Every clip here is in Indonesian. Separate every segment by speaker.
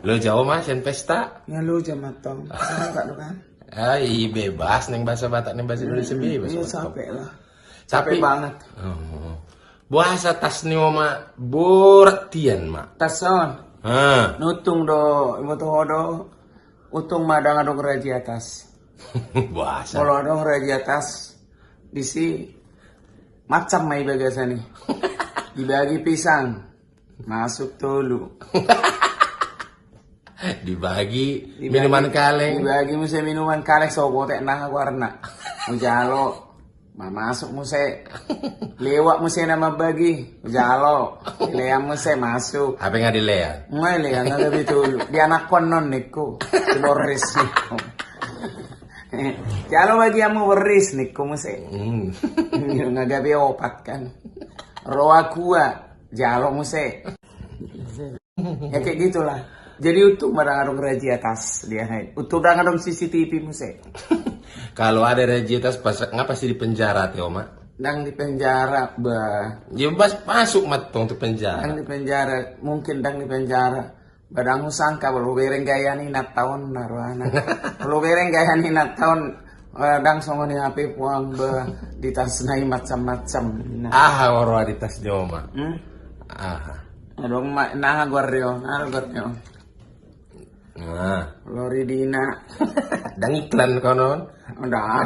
Speaker 1: Lo Jawa mas yang pesta?
Speaker 2: Ya lu jam matong. Salah tuh kan.
Speaker 1: Ai bebas neng bahasa Batak neng bahasa Indonesia bebas.
Speaker 2: Iya
Speaker 1: matong.
Speaker 2: capek lah.
Speaker 1: Capek
Speaker 2: banget.
Speaker 1: Oh. Bahasa tas ni ma boratian mak.
Speaker 2: Tason. Nutung do, imoto hodo. Utung madang adong raji atas.
Speaker 1: Bahasa.
Speaker 2: Kalau adong raji atas, disi macam mai bagasa nih. Dibagi pisang, masuk tolu.
Speaker 1: Dibagi minuman kaleng.
Speaker 2: Dibagi muse minuman kaleng sobotek nah warna. Mujalo, masuk muse. Lewat muse nama bagi. Mujalo, lea muse masuk.
Speaker 1: Apa yang ada lea?
Speaker 2: Ngai lea nggak lebih tulu. Di anak konon niku, Boris niku. Jalo bagi amu Boris niku muse. Nggak gabe opat kan. Roa kuat, jalo muse. Ya kayak gitulah. Jadi utuh madang raji atas dia hai. Utuh dang adong CCTV muse.
Speaker 1: Kalau ada rejitas pas ngapa sih di penjara teh Oma?
Speaker 2: Dang di penjara bah.
Speaker 1: Ya pas masuk matong tuh penjara.
Speaker 2: Dang di penjara, mungkin dang di penjara. Badang sangka baru bereng gaya ni na tahun naruana. Baru bereng gaya ni na tahun dang songo ni HP puang bah ditasnai macam-macam.
Speaker 1: Waro di tas dia Oma.
Speaker 2: Adong nah goryo.
Speaker 1: Nah,
Speaker 2: Loridina.
Speaker 1: dan iklan konon.
Speaker 2: Udah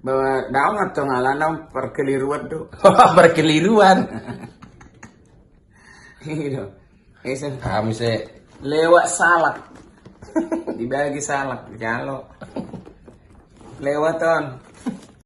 Speaker 2: bawa daun atau ngalanam perkeliruan tuh.
Speaker 1: Berkeliruan.
Speaker 2: Iya.
Speaker 1: Kami se
Speaker 2: Lewat salak. Dibagi salak, jalo. Lewat ton.